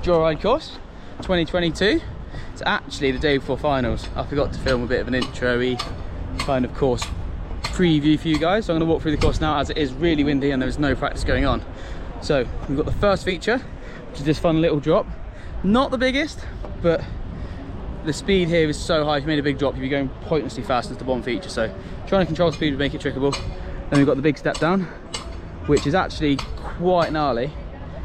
Joyride course 2022. It's actually the day before finals. I forgot to film a bit of an intro-y kind of course preview for you guys, so I'm going to walk through the course now as it is really windy and there's no practice going on. So we've got the first feature, which is this fun little drop. Not the biggest, but the speed here is so high. If you made a big drop, you'd be going pointlessly fast as the bottom feature, so trying to control speed would make it trickable. Then we've got the big step down, which is actually quite gnarly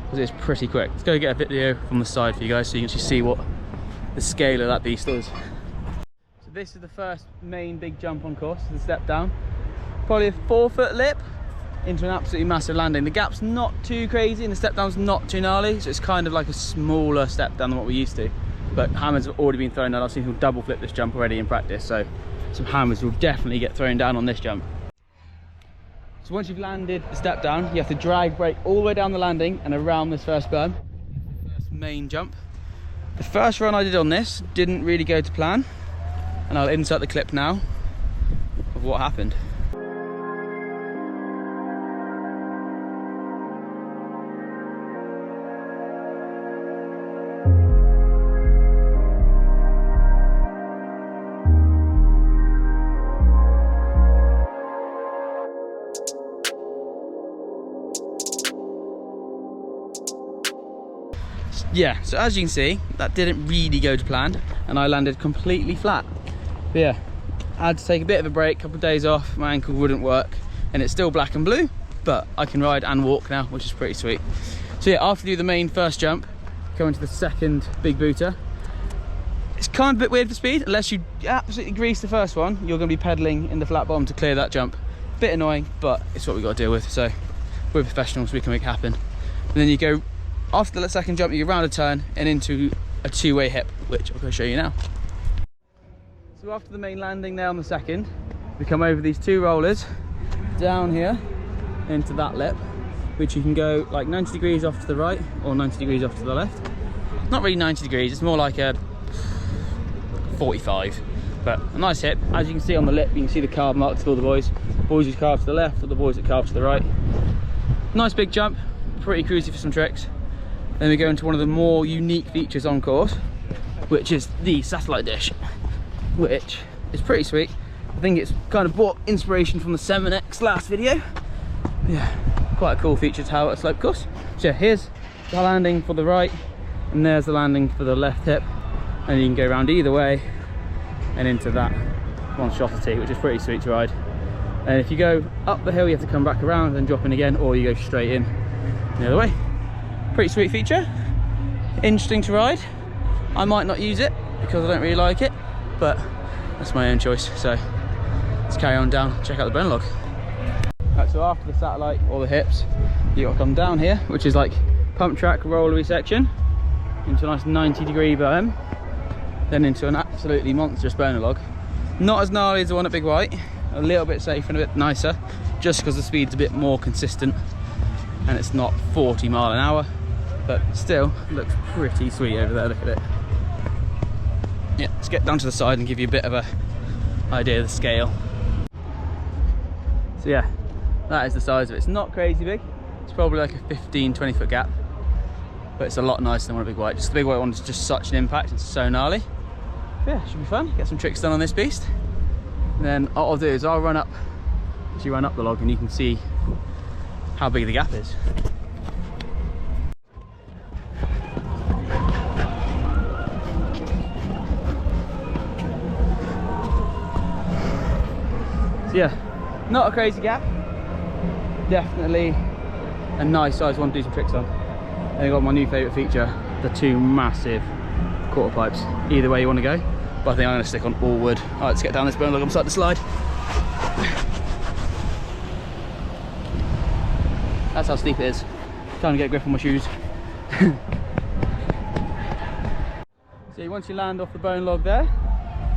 because it's pretty quick. Let's go get a video from the side for you guys so you can actually see what the scale of that beast is. So this is the first main big jump on course, the step down. Probably a 4-foot lip into an absolutely massive landing. The gap's not too crazy and the step down's not too gnarly, so it's kind of like a smaller step down than what we're used to. But hammers have already been thrown down. I've seen people double flip this jump already in practice, so some hammers will definitely get thrown down on this jump. So once you've landed the step down, you have to drag brake all the way down the landing and around this first berm, first main jump. The first run I did on this didn't really go to plan, and I'll insert the clip now of what happened. Yeah, so as you can see, that didn't really go to plan and I landed completely flat. But yeah, I had to take a bit of a break, a couple of days off, my ankle wouldn't work, and it's still black and blue, but I can ride and walk now, which is pretty sweet. So yeah, after you do the main first jump, go into the second big booter. It's kind of a bit weird for speed, unless you absolutely grease the first one, you're going to be pedaling in the flat bottom to clear that jump. Bit annoying, but it's what we've got to deal with, so we're professionals, we can make it happen. And then you go, after the second jump, you go round a turn and into a two-way hip, which I'm going to show you now. So after the main landing there on the second, we come over these two rollers down here into that lip, which you can go like 90 degrees off to the right or 90 degrees off to the left. Not really 90 degrees, it's more like a 45, but a nice hip. As you can see on the lip, you can see the carve marks of all the boys. Boys who carve to the left or the boys that carve to the right. Nice big jump, pretty cruisy for some tricks. Then we go into one of the more unique features on course, which is the satellite dish, which is pretty sweet. I think it's kind of brought inspiration from the 7X last video. Yeah, quite a cool feature to have at a slope course. So yeah, here's the landing for the right, and there's the landing for the left hip, and you can go around either way and into that monstrosity, which is pretty sweet to ride. And if you go up the hill, you have to come back around and drop in again, or you go straight in the other way. Pretty sweet feature, interesting to ride. I might not use it because I don't really like it, but that's my own choice. So let's carry on down, check out the bone log. Right, so after the satellite or the hips, you got to come down here, which is like pump track rollery section, into a nice 90-degree berm, then into an absolutely monstrous boner log. Not as gnarly as the one at Big White, a little bit safer and a bit nicer, just because the speed's a bit more consistent and it's not 40 miles an hour. But still, looks pretty sweet over there, look at it. Yeah, let's get down to the side and give you a bit of a idea of the scale. So yeah, that is the size of it. It's not crazy big. It's probably like a 15-20 foot gap, but it's a lot nicer than one of Big White. Just the Big White one is just such an impact, it's so gnarly. But yeah, should be fun, get some tricks done on this beast. And then what I'll do is I'll run up the log and you can see how big the gap is. So yeah, not a crazy gap, definitely a nice size one to do some tricks on. And I got my new favourite feature, the two massive quarter pipes. Either way you want to go, but I think I'm going to stick on all wood. Alright, let's get down this bone log and start to slide. That's how steep it is. Trying to get a grip on my shoes. So once you land off the bone log there,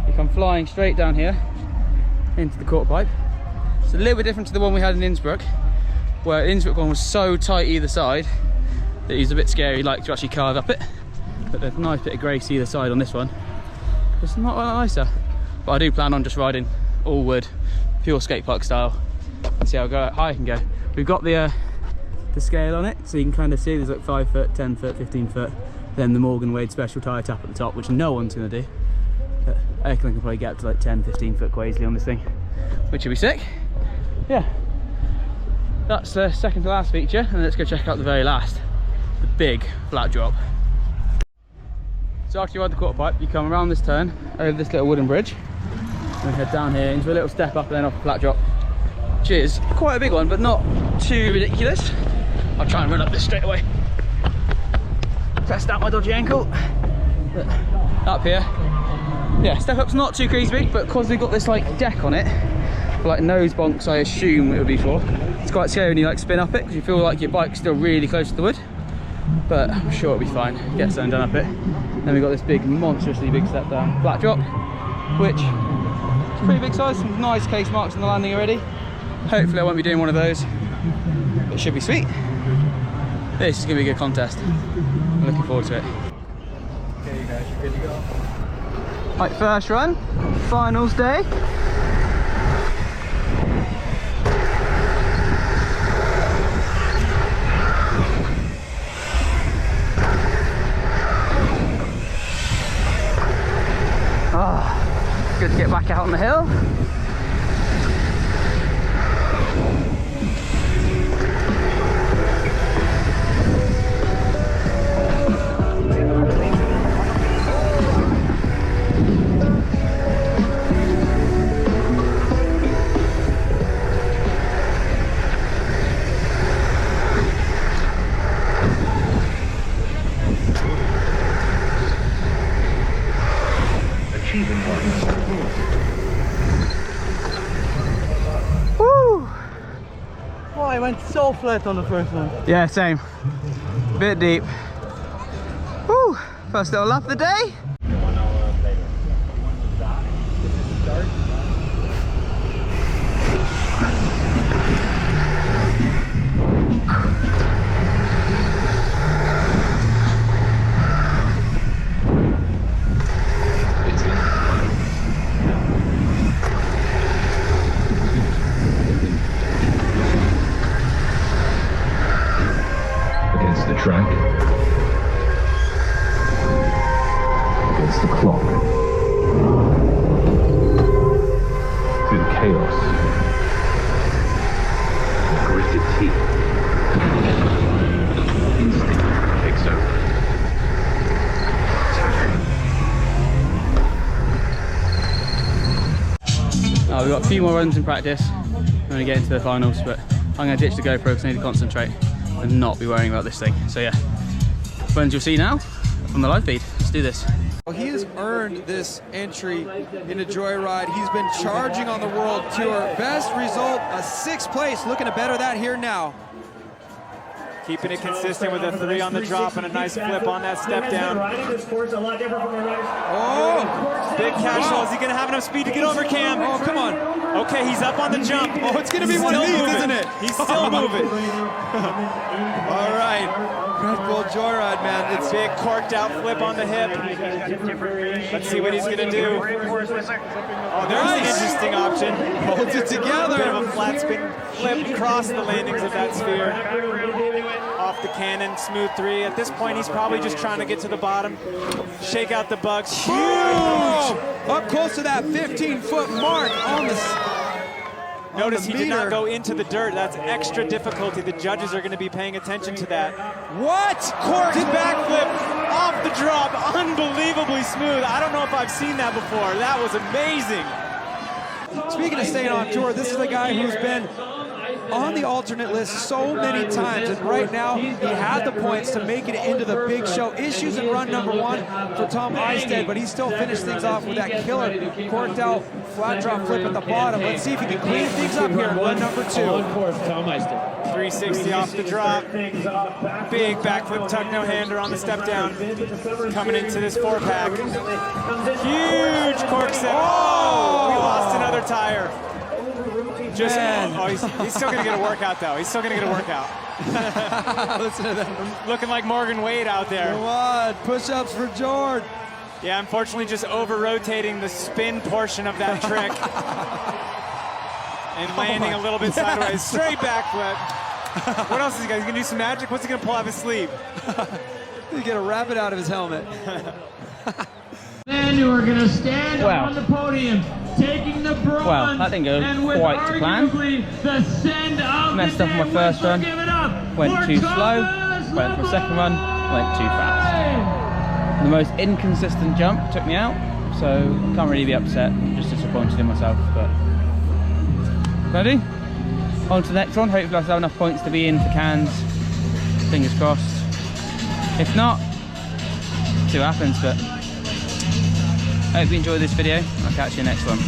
you come flying straight down here into the quarter pipe. It's a little bit different to the one we had in Innsbruck, where the Innsbruck one was so tight either side that it was a bit scary, like to actually carve up it. But there's a nice bit of grace either side on this one. It's not a lot nicer. But I do plan on just riding all wood, pure skate park style, and see how high I can go. We've got the scale on it, so you can kind of see there's like 5 foot, 10 foot, 15 foot, then the Morgan Wade special tyre tap at the top, which no one's going to do. But I reckon I can probably get up to like 10-15 foot quite easily on this thing, which would be sick. Yeah, that's the second to last feature, and let's go check out the very last, the big flat drop. So after you ride the quarter pipe, you come around this turn, over this little wooden bridge, and we head down here into a little step up and then off a flat drop, which is quite a big one, but not too ridiculous. I'll try and run up this straight away. Test out my dodgy ankle. But up here, yeah, step up's not too crazy big, but because we've got this like deck on it, for like nose bonks I assume it would be for, it's quite scary when you like spin up it, because you feel like your bike's still really close to the wood. But I'm sure it'll be fine, get something done up it. Then we've got this big, monstrously big step down, flat drop, which is pretty big size, some nice case marks on the landing already. Hopefully I won't be doing one of those, but it should be sweet. This is going to be a good contest. I'm looking forward to it. Okay, you guys, you're good to go. Right, first run, finals day. Ah, good to get back out on the hill. Woo! Oh, I went so flat on the first one. Yeah, same. Bit deep. Woo! First little lap of the day. 1 hour later. This is the start. Against the track, against the clock, through the chaos, gritted teeth, instinct takes over. We've got a few more runs in practice. I'm going to get into the finals, but I'm going to ditch the GoPro because I need to concentrate and not be worrying about this thing. So yeah, runs you'll see now on the live feed. Let's do this. Well, he has earned this entry into Joyride. He's been charging on the World Tour. Best result, a 6th place. Looking to better that here now. Keeping it consistent with a 3 on the drop and a nice flip on that step down. Oh! Big casual. Is he going to have enough speed to get over, Cam? Oh, come on. Okay, he's up on the jump. Oh, it's going to be one of these, isn't it? He's still moving. All right. Red Bull Joyride, man. It's big corked out flip on the hip. Let's see what he's going to do. Oh, there's an interesting option. Holds it together. Bit of a flat spin flip across the landings of that sphere. Off the cannon, smooth 3. At this point, he's probably just trying to get to the bottom, shake out the bugs. Huge! Up close to that 15-foot mark on the Notice he did meter. not go into the dirt. That's extra difficulty. The judges are going to be paying attention to that. What? Corked backflip off the drop. Unbelievably smooth. I don't know if I've seen that before. That was amazing. Speaking of staying on tour, this is a guy who's been on the alternate list so many times, and right now he had the points to make it into the big show. Issues in run number 1 for Tom Eistedt, but he still finished things off with that killer corked out flat drop flip at the bottom. Let's see if he can clean things up here in run number 2. 360 off the drop. Big backflip tuck no hander on the step down. Coming into this 4-pack. Huge cork set. Oh, we lost another tire. Just, oh, he's still going to get a workout, though. He's still going to get a workout. Listen to them. Looking like Morgan Wade out there. Come on, push-ups for Jord. Yeah, unfortunately just over-rotating the spin portion of that trick. And landing a little bit sideways. Straight backflip. What else is he got? He's going to do some magic? What's he going to pull out of his sleeve? You get a rabbit out of his helmet. Men who are going to stand Wow. on the podium, taking the bronze. Well, that didn't go and with quite to plan. arguably the send of Messed the up on my day. first Whistle, run. give it up Went for too slow. Thomas Went for a second run. Went too fast. The most inconsistent jump took me out, so can't really be upset. I'm just disappointed in myself. But ready? On to the next one. Hopefully I'll have enough points to be in for cans. Fingers crossed. If not, see what happens. But I hope you enjoyed this video. I'll catch you next one.